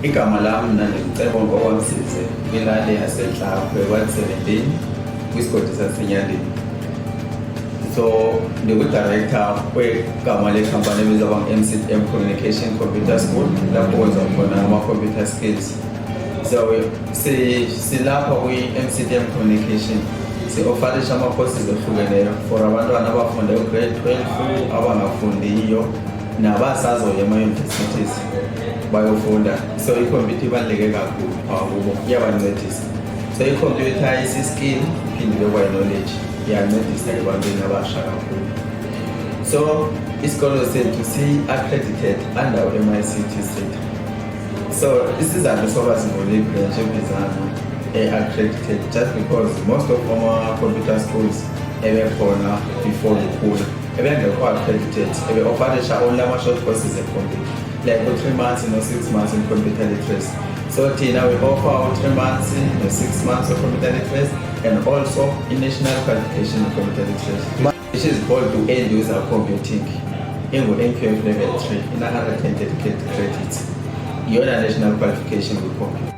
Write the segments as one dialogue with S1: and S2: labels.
S1: igama lami mina Cebo Mzize ngilale yaseDlakwe kwa-17 kwisigodi saseNyandeni. So ndiku-director kwegama lekhampani ebizwa MCTM Communication Computer School lapho kwenza khona ama-computer skills. So silapha kwi-MCTM Communication si-offerisha ama-courses ehlukeneyo for abantwana abafunda grade 12 abangafundiyo nabasazoya ema-universities bayofunda. So ikhompyutha ibaluleke kakhulu kubo, iyabancedisa. So ikhompyutha isi-skill iphinde kwayi-knowledge, iyancedisa ebantwini abasha kakhulu. So isikolo sethu si-accredited under MICT Center. So isizathu soba sivule ibranch ebizana accredited just because most of our computer schools ebekhona before likhula ebengekho accredited, ebe-offerisha only ama-short courses e-computer like 3 months no 6 months in computer literacy. So thina we offer 3 months no 6 months of computer literacy and also in national qualification in computer literacy, which is called to end user computing in NQF level 3 in 110 dedicated credits. You're a national qualification with computer.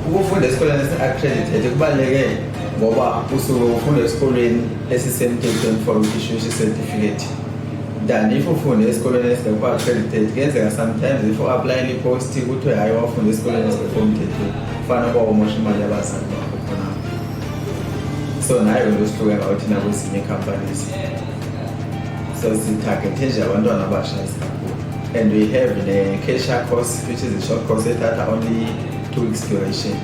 S1: Ukufunda esikoleni esi-accredited kubaluleke ngoba usuke ufunda esikoleni esisemthethweni for issue certificate. Than if ufunda esikoleni esingekho accredited, kuyenzeka sometimes if u-apply i-post kuthiwe hayi wafunda esikoleni esingekho emthethweni kufanele uba umosha imali yabazali bakho khona. So nayo into esihluke ngayo thina kwezinye companies. So si-target nje abantwana abasha isikakhulu. And we have the cashier course, which is a short course that only 2 weeks duration,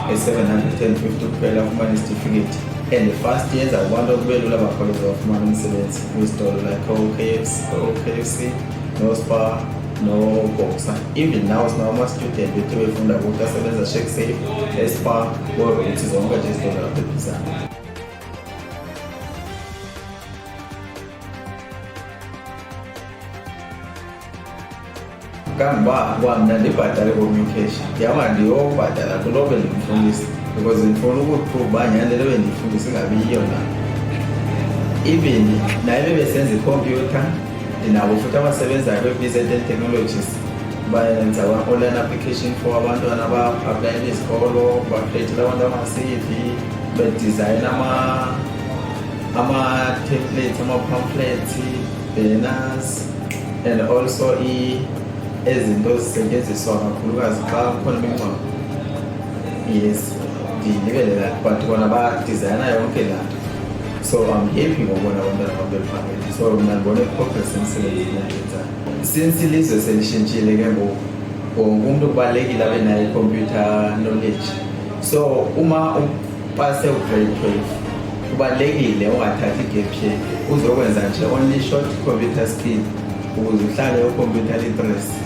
S1: a 750 kuphela ufumana certificate. And the first years abantu kubelula bakhona ukufumana umsebenzi kwi-store like KFC, no Spar, no Boxer. Even now sinama-student bethu befunda ukuthi asebenza ShakeSafe, Spar, ukuthi zonke nje izinto lapho ebizana. Kamba kwamna ndibhatale communication yaba ndiyobhatala kulobe ndimfundisi because ndifuna ukuprove uba nyhani le bendiyifundisa ingabiyiyo na. Even naye bebesenza ikhompyutha ndinabo futhi abasebenzayo kwe-business and technologies bayenza online application for abantwana aba-aplayela izikolo, bacreatela abantu ama-CV, bedizayina ama-templates, ama-pamphlets, banners and also ezinto zisetshenziswa kakhulukazi xa kukhona imingcwabo. Yes, ndinibelela but bona badizayina yonke laa nto. So I'm happy ngokubona abantwana bam bephambili. So mna ndibona i-progress emsebenzini endiyenzayo. Since ilizwe selishintshile ke ngoku wonke umntu kubalulekile abe nayo i-computer knowledge. So uma upase u-grade 12 kubalulekile ungathathi i-gap year, uzokwenza nje only short computer skill ukuze uhlale u-computer literacy,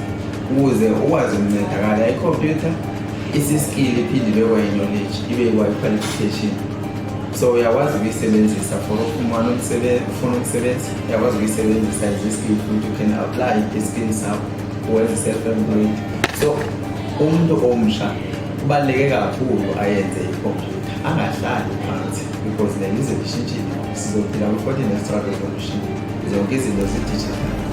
S1: ukuze ukwazi ukuncedakala. I-computer isi-skill iphinde ibe kwayi-knowledge, ibe kwayi-qualification. So uyakwazi ukuyisebenzisa for ufuna umsebenzi, uyakwazi ukuyisebenzisa as i-skill futhi you can apply i-skill zakho wenze i-self-employed. So umuntu omsha kubaluleke kakhulu ayenze i-computer, angahlali phansi because le lizwe lishintshile, sizophila kwi-14th revolution, zonke izinto zi-digital.